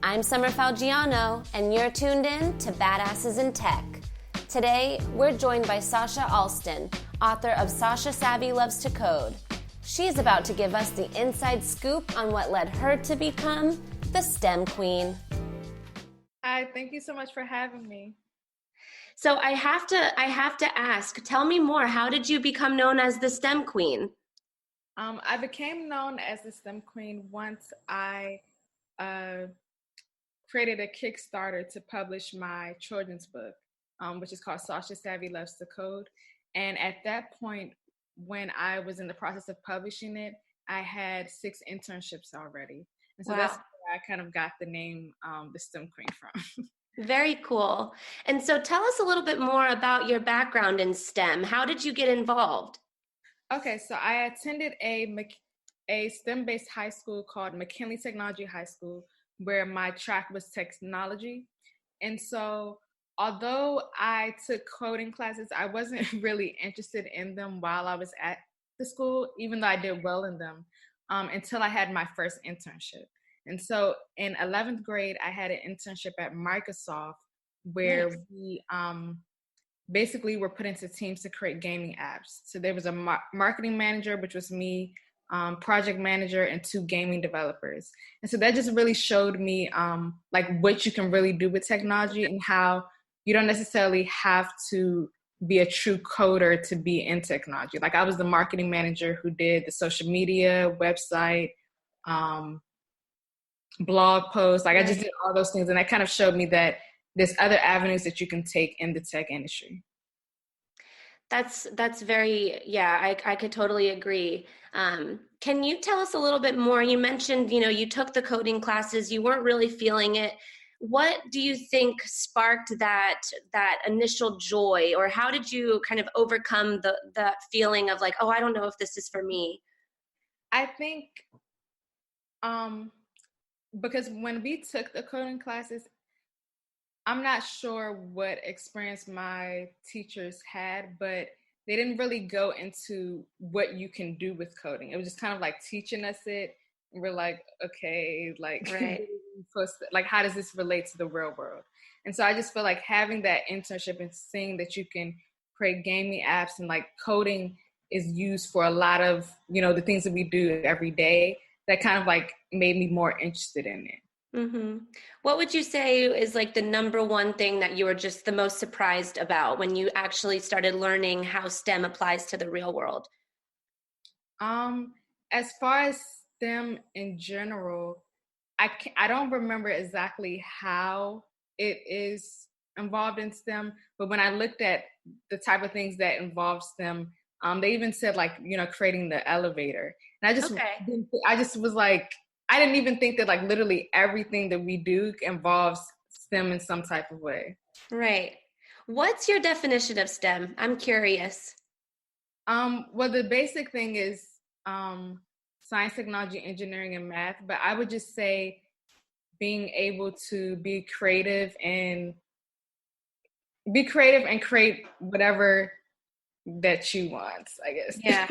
I'm Summer Falgiano, and you're tuned in to Badasses in Tech. Today, we're joined by Sasha Alston, author of Sasha Savvy Loves to Code. She's about to give us the inside scoop on what led her to become the STEM Queen. Hi, thank you so much for having me. So I have to ask, tell me more. How did you become known as the STEM Queen? I became known as the STEM Queen once I created a Kickstarter to publish my children's book, which is called Sasha Savvy Loves to Code. And at that point, when I was in the process of publishing it, I had 6 internships already. And so that's where I kind of got the name, the STEM Queen from. Very cool. And so tell us a little bit more about your background in STEM. How did you get involved? Okay, so I attended a STEM-based high school called McKinley Technology High School, where my track was technology. And so although I took coding classes, I wasn't really interested in them while I was at the school, even though I did well in them, until I had my first internship. And so in 11th grade, I had an internship at Microsoft where we basically were put into teams to create gaming apps. So there was a marketing manager, which was me, project manager, and 2 gaming developers. And so that just really showed me like what you can really do with technology and how you don't necessarily have to be a true coder to be in technology. Like I was the marketing manager who did the social media, website, blog posts. Like I just did all those things. And that kind of showed me that there's other avenues that you can take in the tech industry. That's very, I could totally agree. Can you tell us a little bit more? You mentioned, you took the coding classes, you weren't really feeling it. What do you think sparked that initial joy, or how did you kind of overcome that feeling of like, oh, I don't know if this is for me? I think because when we took the coding classes, I'm not sure what experience my teachers had, but they didn't really go into what you can do with coding. It was just kind of like teaching us it. And we're like, okay, like, like, how does this relate to the real world? And so I just feel like having that internship and seeing that you can create gaming apps and like coding is used for a lot of, the things that we do every day, that kind of like made me more interested in it. Mm-hmm. What would you say is like the number one thing that you were just the most surprised about when you actually started learning how STEM applies to the real world? As far as STEM in general, I don't remember exactly how it is involved in STEM, but when I looked at the type of things that involve STEM, they even said like, creating the elevator. And I just was like, I didn't even think that like literally everything that we do involves STEM in some type of way. Right. What's your definition of STEM? I'm curious. Well, the basic thing is science, technology, engineering, and math. But I would just say being able to be creative and create whatever that you want, I guess. Yeah.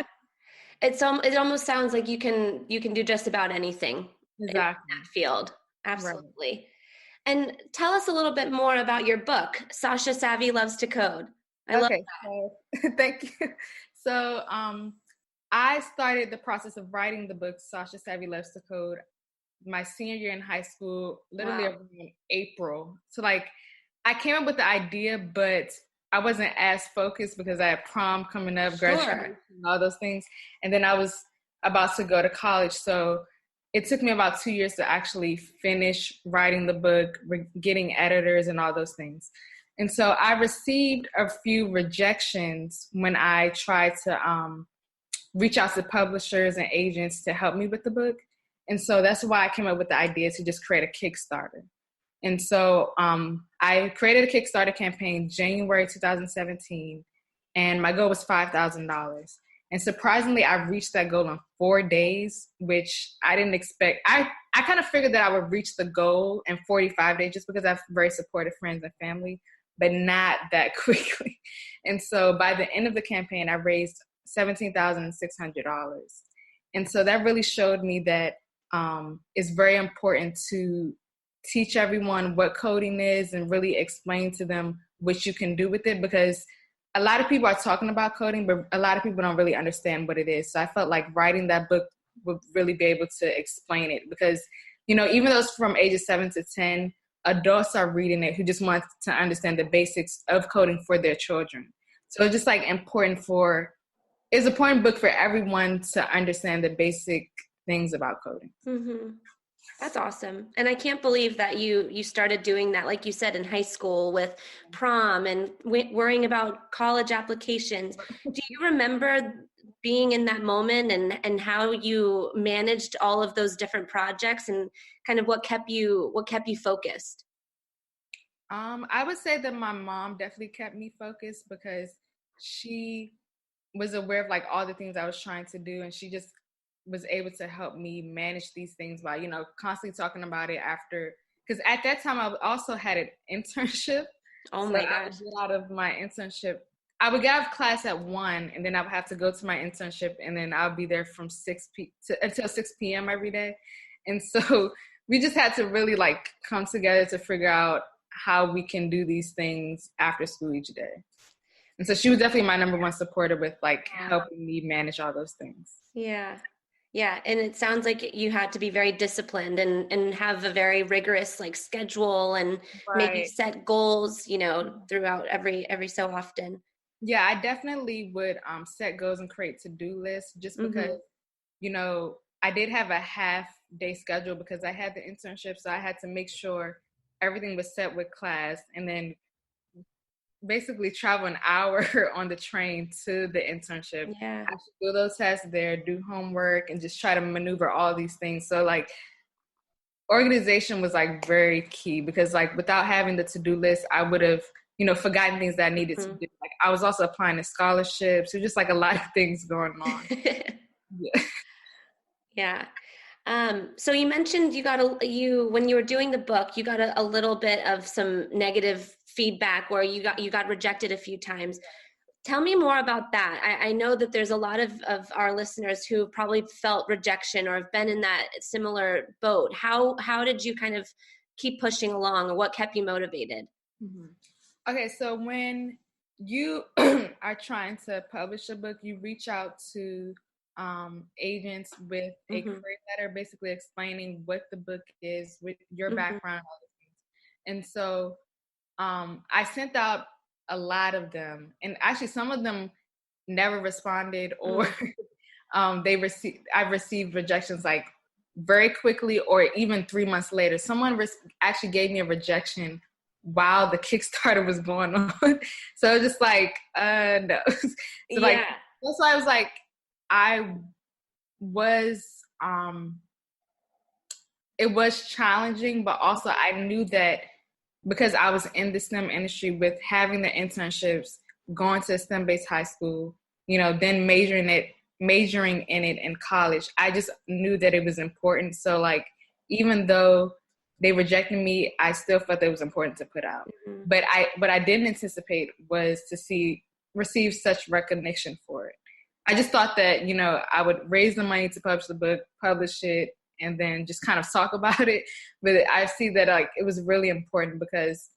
It almost sounds like you can do just about anything in that field. Absolutely. Right. And tell us a little bit more about your book, Sasha Savvy Loves to Code. I love that. So, thank you. So I started the process of writing the book, Sasha Savvy Loves to Code, my senior year in high school, literally around April. So like I came up with the idea, but I wasn't as focused because I had prom coming up, graduation, all those things. And then I was about to go to college. So it took me about 2 years to actually finish writing the book, getting editors and all those things. And so I received a few rejections when I tried to reach out to publishers and agents to help me with the book. And so that's why I came up with the idea to just create a Kickstarter. And so I created a Kickstarter campaign January 2017, and my goal was $5,000. And surprisingly, I reached that goal in 4 days, which I didn't expect. I kind of figured that I would reach the goal in 45 days just because I have very supportive friends and family, but not that quickly. And so by the end of the campaign, I raised $17,600. And so that really showed me that it's very important to teach everyone what coding is and really explain to them what you can do with it, because a lot of people are talking about coding, but a lot of people don't really understand what it is. So I felt like writing that book would really be able to explain it, because, you know, even though it's from ages 7 to 10, adults are reading it who just want to understand the basics of coding for their children. So it's just like it's an important book for everyone to understand the basic things about coding. Mm-hmm. That's awesome. And I can't believe that you started doing that, like you said, in high school with prom and worrying about college applications. Do you remember being in that moment and how you managed all of those different projects and kind of what kept you focused? I would say that my mom definitely kept me focused, because she was aware of like all the things I was trying to do, and she just was able to help me manage these things by, you know, constantly talking about it after, because at that time I also had an internship. Oh So my I would gosh. get out of my internship. I would get out of class at 1, and then I would have to go to my internship, and then I'll be there from until 6 p.m. every day. And so we just had to really like come together to figure out how we can do these things after school each day. And so she was definitely my number one supporter with like helping me manage all those things. Yeah. Yeah. And it sounds like you had to be very disciplined and have a very rigorous like schedule and maybe Right. set goals, you know, throughout every so often. Yeah, I definitely would set goals and create to-do lists, just because, Mm-hmm. you know, I did have a half day schedule because I had the internship. So I had to make sure everything was set with class, and then basically travel an hour on the train to the internship. Yeah. I should do those tests there, do homework, and just try to maneuver all these things. So like organization was like very key, because like without having the to-do list, I would have, you know, forgotten things that I needed to Mm-hmm. do. Like I was also applying to scholarships. So just like a lot of things going on. Yeah. Yeah. So you mentioned when you were doing the book, you got a little bit of some negative feedback, or you got rejected a few times. Tell me more about that. I know that there's a lot of our listeners who probably felt rejection or have been in that similar boat. How did you kind of keep pushing along, or what kept you motivated? Mhm. Okay, so when you are trying to publish a book, you reach out to agents with a Mm-hmm. career letter, basically explaining what the book is, with your Mm-hmm. background, all those things. And so I sent out a lot of them, and actually some of them never responded, or I've received rejections like very quickly, or even 3 months later. Someone actually gave me a rejection while the Kickstarter was going on. So just like, no. So like, Yeah. that's why I was like, I was, it was challenging, but also I knew that because I was in the STEM industry with having the internships, going to a STEM-based high school, you know, then majoring in it in college, I just knew that it was important. So like, even though they rejected me, I still felt that it was important to put out. Mm-hmm. But what I didn't anticipate was to receive such recognition for it. I just thought that, you know, I would raise the money to publish the book, publish it, and then just kind of talk about it. But I see that like it was really important, because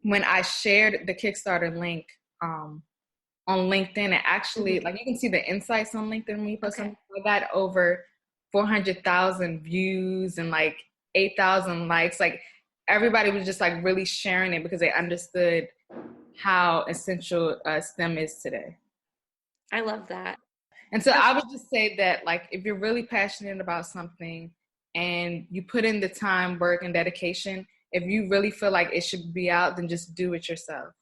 when I shared the Kickstarter link on LinkedIn, it actually, Mm-hmm. like, you can see the insights on LinkedIn when you post Okay. something. I got over 400,000 views and like 8,000 likes. Like everybody was just like really sharing it because they understood how essential STEM is today. I love that. And so I would just say that, like, if you're really passionate about something and you put in the time, work, and dedication, if you really feel like it should be out, then just do it yourself.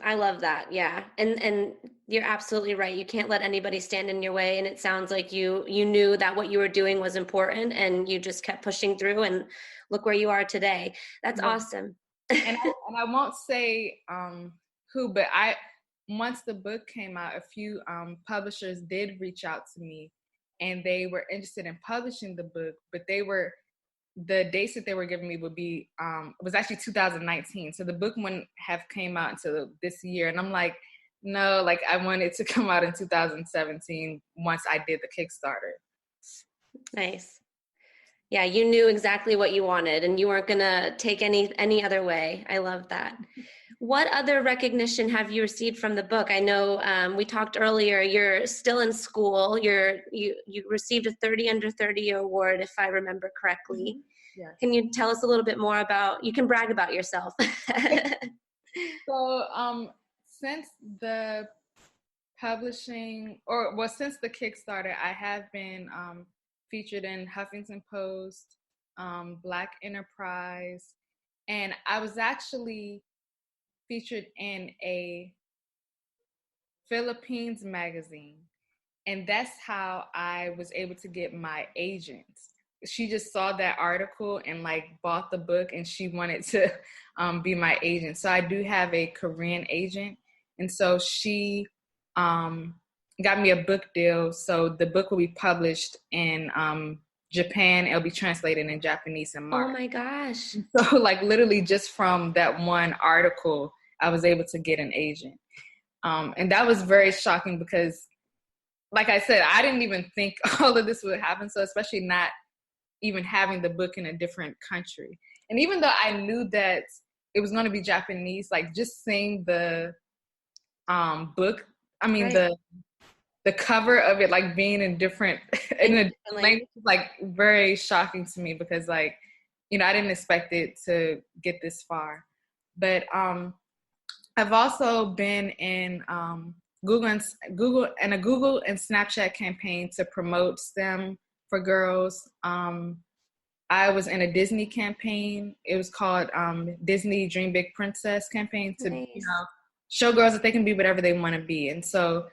I love that. Yeah. And you're absolutely right. You can't let anybody stand in your way. And it sounds like you knew that what you were doing was important and you just kept pushing through, and look where you are today. That's Yeah. awesome. And I won't say who, but once the book came out, a few publishers did reach out to me, and they were interested in publishing the book, but the dates that they were giving me would be was actually 2019. So the book wouldn't have came out until this year. And I'm like, no, like I want it to come out in 2017 once I did the Kickstarter. Nice. Yeah, you knew exactly what you wanted and you weren't going to take any other way. I love that. What other recognition have you received from the book? I know we talked earlier, you're still in school. You received a 30 under 30 award, if I remember correctly. Yes. Can you tell us a little bit more about, you can brag about yourself. So, since the publishing, or well, since the Kickstarter, I have been featured in Huffington Post, Black Enterprise, and I was actually featured in a Philippines magazine. And that's how I was able to get my agent. She just saw that article and like bought the book, and she wanted to be my agent. So I do have a Korean agent. And so she got me a book deal. So the book will be published in Japan. It'll be translated in Japanese in March. Oh my gosh. So like literally just from that one article, I was able to get an agent. And that was very shocking because, like I said, I didn't even think all of this would happen. So especially not even having the book in a different country. And even though I knew that it was going to be Japanese, like just seeing the book, I mean, Right. the cover of it, like being in different, in a language, like very shocking to me because like, you know, I didn't expect it to get this far. But I've also been in Google and Snapchat campaign to promote STEM for girls. I was in a Disney campaign. It was called Disney Dream Big Princess campaign to Nice. you know, show girls that they can be whatever they want to be. And so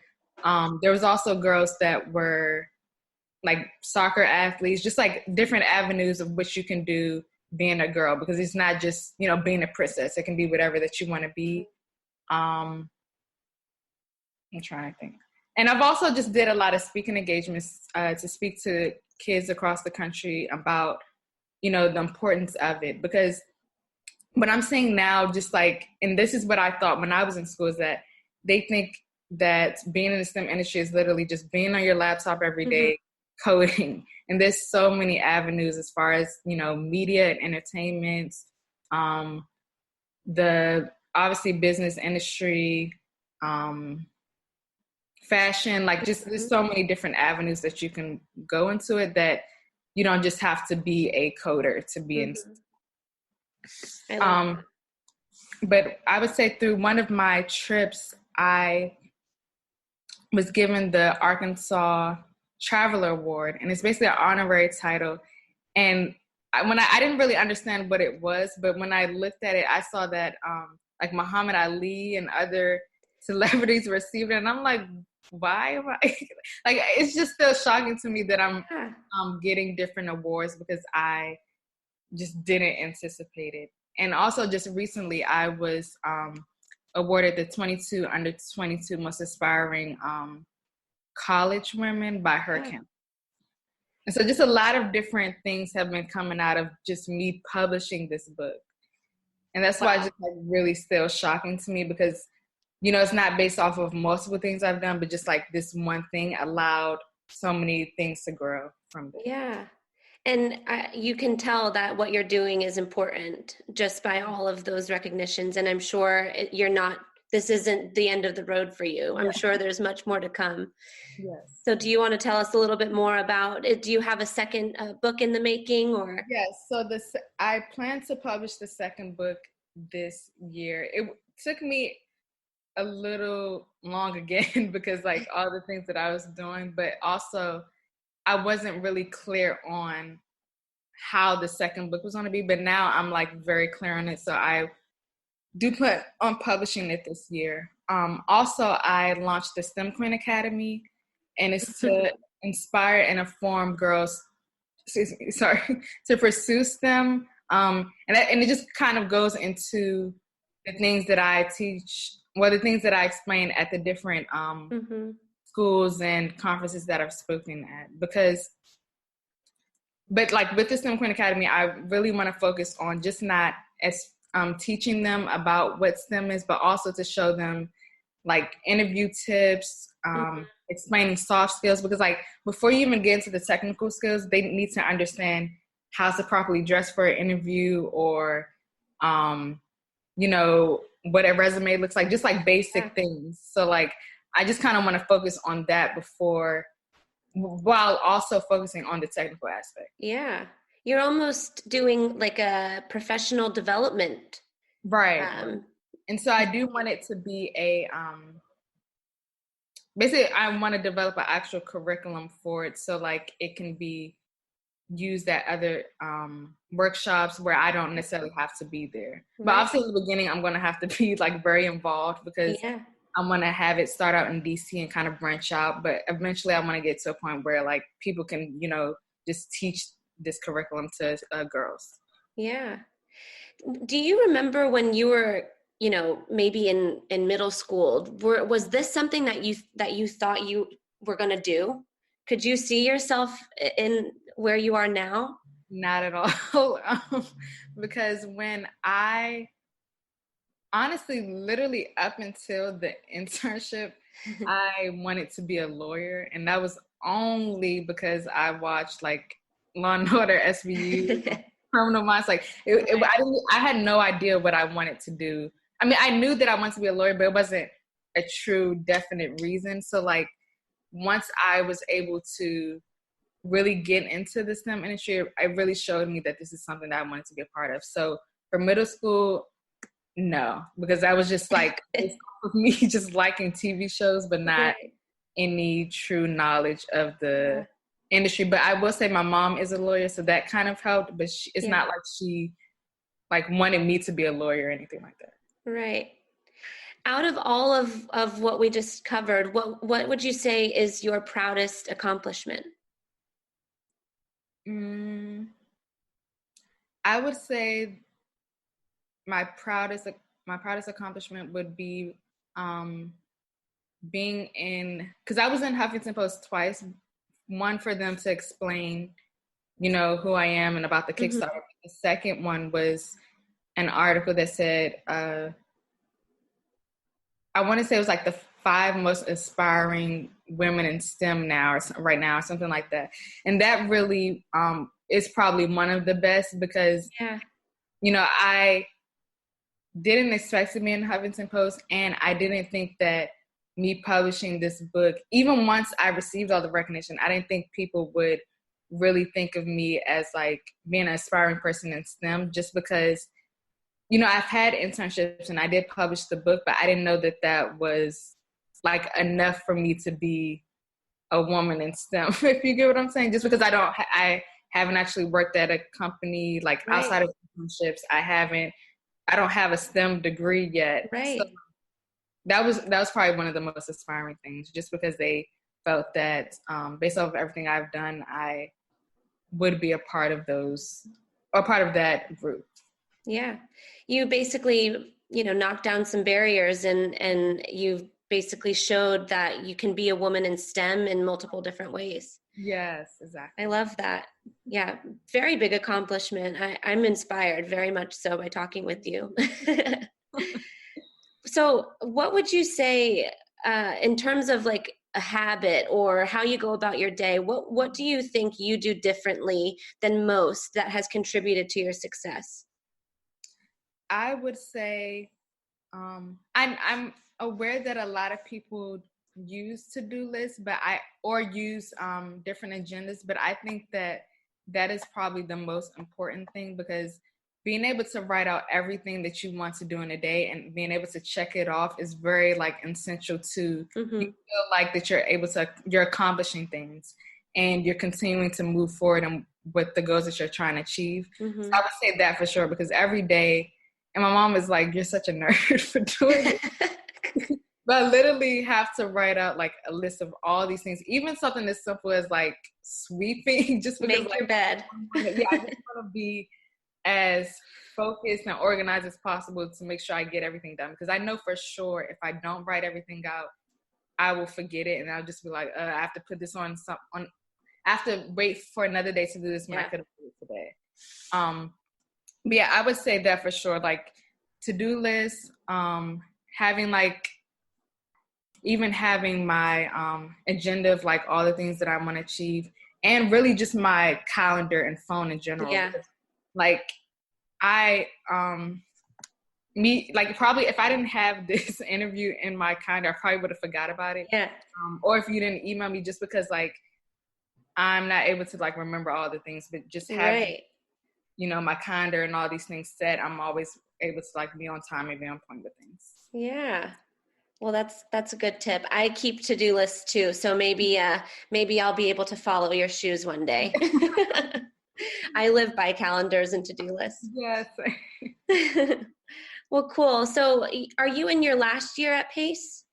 there was also girls that were like soccer athletes, just like different avenues of which you can do being a girl, because it's not just, you know, being a princess. It can be whatever that you want to be. I'm trying to think. And I've also just did a lot of speaking engagements to speak to kids across the country about, you know, the importance of it. Because what I'm seeing now, just like, and this is what I thought when I was in school, is that they think that being in the STEM industry is literally just being on your laptop every day, coding. And there's so many avenues as far as, you know, media and entertainment, the obviously business industry, fashion, like just there's so many different avenues that you can go into it, that you don't just have to be a coder to be in. But I would say through one of my trips, I was given the Arkansas Traveler Award, and it's basically an honorary title. And I didn't really understand what it was, but when I looked at it, I saw that like Muhammad Ali and other celebrities received it, and I'm like, why am I like? It's just still shocking to me that I'm getting different awards because I just didn't anticipate it. And also, just recently, I was awarded the 22 under 22 most aspiring college women by her campaign. And so just a lot of different things have been coming out of just me publishing this book. And that's why it's just like really still shocking to me because, you know, it's not based off of multiple things I've done, but just like this one thing allowed so many things to grow from it. Yeah. And you can tell that what you're doing is important just by all of those recognitions. And I'm sure this isn't the end of the road for you. I'm sure there's much more to come. Yes. So do you want to tell us a little bit more about it? Do you have a second book in the making or? Yes. So I plan to publish the second book this year. It took me a little long again because like all the things that I was doing, but also I wasn't really clear on how the second book was going to be, but now I'm like very clear on it. So I do plan on publishing it this year. Also, I launched the STEM Queen Academy, and it's to inspire and inform girls, to pursue STEM. And it just kind of goes into the things that I teach, the things that I explain at the different schools and conferences that I've spoken at. But like with the STEM Queen Academy, I really want to focus on just not as teaching them about what STEM is, but also to show them like interview tips, explaining soft skills, because like before you even get into the technical skills, they need to understand how to properly dress for an interview, or, you know, what a resume looks like, just like basic things. So like, I just kind of want to focus on that while also focusing on the technical aspect. Yeah. You're almost doing like a professional development. Right. And so I do want it to be basically I want to develop an actual curriculum for it. So like it can be used at other workshops where I don't necessarily have to be there. Right. But obviously in the beginning, I'm going to have to be like very involved, because I want to have it start out in DC and kind of branch out. But eventually I want to get to a point where like people can, you know, just teach this curriculum to girls. Yeah. Do you remember when you were, you know, maybe in middle school, was this something that you thought you were going to do? Could you see yourself in where you are now? Not at all. Because when honestly, literally up until the internship, I wanted to be a lawyer. And that was only because I watched like Law and Order, SVU, Criminal Minds. Like I had no idea what I wanted to do. I mean, I knew that I wanted to be a lawyer, but it wasn't a true definite reason. So like, once I was able to really get into the STEM industry, it really showed me that this is something that I wanted to be a part of. So for middle school, no, because I was just like, me just liking TV shows, but not any true knowledge of the industry. But I will say my mom is a lawyer, so that kind of helped, but it's not like she like wanted me to be a lawyer or anything like that. Right. Out of all of what we just covered, what would you say is your proudest accomplishment? I would say my proudest accomplishment would be being in, because I was in Huffington Post twice. One for them to explain, you know, who I am and about the Kickstarter. Mm-hmm. The second one was an article that said, I want to say it was like the 5 most inspiring women in STEM right now, or something like that. And that really is probably one of the best, because, you know, I didn't expect to be in Huffington Post, and I didn't think that me publishing this book, even once I received all the recognition, I didn't think people would really think of me as like being an aspiring person in STEM, just because, you know, I've had internships and I did publish the book, but I didn't know that that was like enough for me to be a woman in STEM, if you get what I'm saying. Just because I haven't actually worked at a company like outside of internships. I don't have a STEM degree yet. Right. So that was probably one of the most inspiring things, just because they felt that based off of everything I've done, I would be a part of that group. Yeah. You basically, you know, knocked down some barriers, and you basically showed that you can be a woman in STEM in multiple different ways. Yes, exactly. I love that. Yeah. Very big accomplishment. I'm inspired very much so by talking with you. So what would you say in terms of like a habit or how you go about your day? What do you think you do differently than most that has contributed to your success? I would say I'm aware that a lot of people use to-do lists, or use different agendas, but I think that is probably the most important thing, because being able to write out everything that you want to do in a day and being able to check it off is very like essential to you feel like that you're accomplishing things and you're continuing to move forward and with the goals that you're trying to achieve. So I would say that for sure, because every day, and my mom is like, you're such a nerd for doing it. But I literally have to write out like a list of all these things, even something as simple as like sweeping, just because make your bed. I just want to be as focused and organized as possible to make sure I get everything done. Because I know for sure if I don't write everything out, I will forget it, and I'll just be like, I have to put this on. I have to wait for another day to do this when I could have done it today. But yeah, I would say that for sure. Like to-do lists, having my agenda of like all the things that I want to achieve, and really just my calendar and phone in general. Yeah. Like probably if I didn't have this interview in my calendar, I probably would have forgot about it. Yeah. Or if you didn't email me, just because like I'm not able to like remember all the things, but just having, Right. you know, my calendar and all these things set, I'm always able to like be on time and be on point with things. Yeah. Well, that's a good tip. I keep to-do lists too, so maybe I'll be able to follow your shoes one day. I live by calendars and to-do lists. Yes. Well, cool. So, are you in your last year at Pace?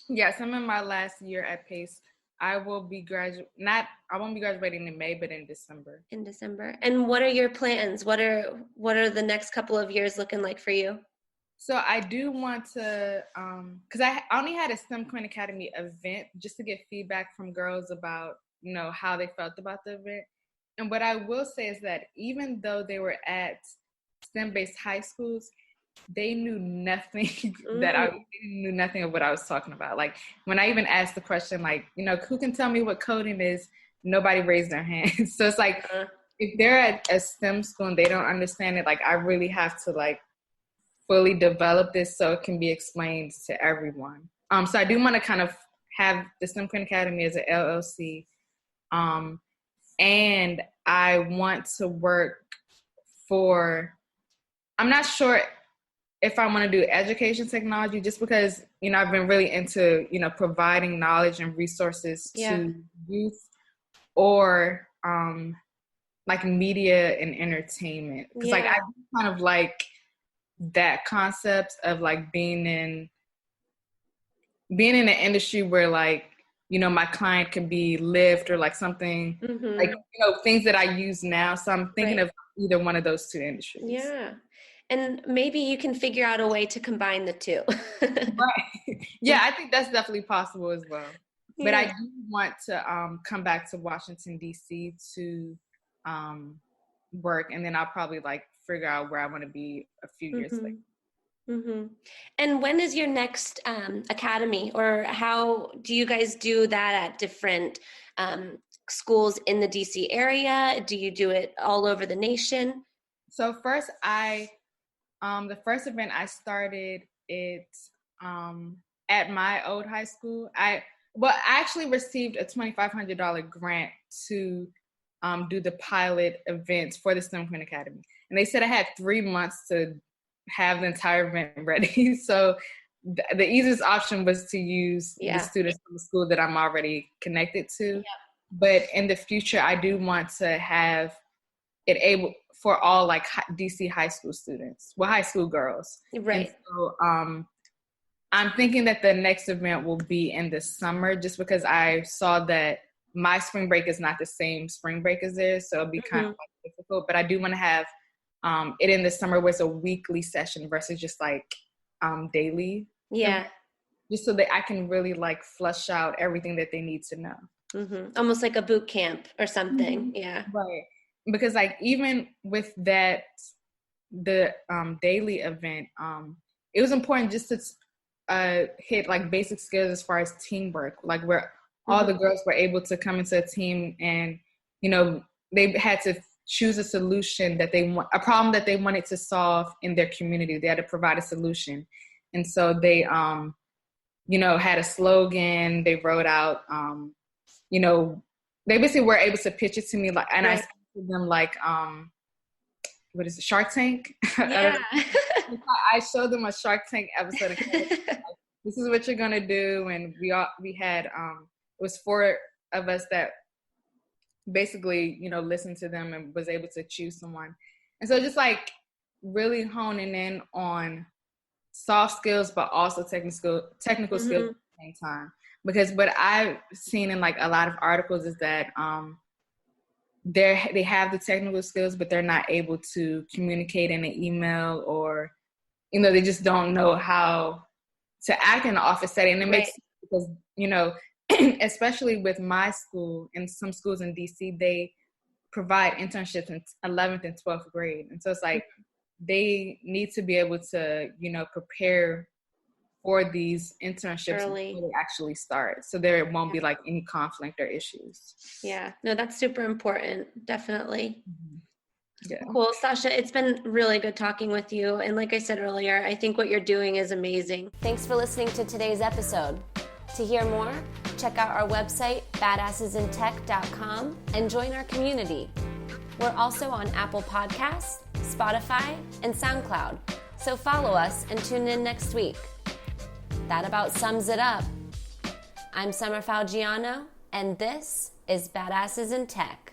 Yes, I'm in my last year at Pace. I won't be graduating in May, but in December. In December. And what are your plans? What are the next couple of years looking like for you? So I do want to, because I only had a STEM Queen Academy event just to get feedback from girls about, you know, how they felt about the event. And what I will say is that even though they were at STEM-based high schools, they knew nothing they knew nothing of what I was talking about. Like when I even asked the question, like, you know, who can tell me what coding is? Nobody raised their hands. So it's like, if they're at a STEM school and they don't understand it, like I really have to like fully develop this so it can be explained to everyone. So I do want to kind of have the STEM Queen Academy as an LLC. And I want to work for, I'm not sure if I want to do education technology, just because, you know, I've been really into, you know, providing knowledge and resources to youth, or like media and entertainment. Because like I kind of like that concept of like being in an industry where like, you know, my client can be Lyft or like something like, you know, things that I use now. So I'm thinking of either one of those two industries. Yeah. And maybe you can figure out a way to combine the two. Right. Yeah, I think that's definitely possible as well. Yeah. But I do want to come back to Washington, D.C. to work, and then I'll probably like figure out where I want to be a few years later. And when is your next academy, or how do you guys do that at different schools in the DC area? Do you do it all over the nation? So first the first event I started it at my old high school. I actually received a $2,500 grant to do the pilot events for the STEM Queen Academy. And they said I had 3 months to have the entire event ready. So the easiest option was to use the students from the school that I'm already connected to. Yeah. But in the future, I do want to have it able for all like DC high school students, well, high school girls. Right. And so I'm thinking that the next event will be in the summer, just because I saw that my spring break is not the same spring break as theirs. So it'll be kind of like difficult, but I do want to have it in the summer where it's a weekly session versus just like daily. Yeah. Just so that I can really like flush out everything that they need to know. Almost like a boot camp or something. Yeah. Right. Because like even with that, the daily event, it was important just to hit like basic skills as far as teamwork, like where all the girls were able to come into a team and, you know, they had to choose a solution that they want, a problem that they wanted to solve in their community. They had to provide a solution. And so they, you know, had a slogan, they wrote out, you know, they basically were able to pitch it to me, like, and I said to them like, what is it, Shark Tank? Yeah. I showed them a Shark Tank episode. Of like, this is what you're gonna do, and we had it was 4 of us that basically, you know, listened to them and was able to choose someone. And so just like really honing in on soft skills, but also technical skills at the same time. Because what I've seen in like a lot of articles is that they have the technical skills, but they're not able to communicate in an email, or, you know, they just don't know how to act in an office setting. And it makes sense because, you know, especially with my school and some schools in DC, they provide internships in 11th and 12th grade. And so it's like they need to be able to, you know, prepare for these internships early. before they actually start, so there won't be like any conflict or issues. Yeah, no, that's super important. Definitely. Yeah. Cool, Sasha, it's been really good talking with you. And like I said earlier, I think what you're doing is amazing. Thanks for listening to today's episode. To hear more, check out our website, badassesintech.com, and join our community. We're also on Apple Podcasts, Spotify, and SoundCloud. So follow us and tune in next week. That about sums it up. I'm Summer Falgiano, and this is Badasses in Tech.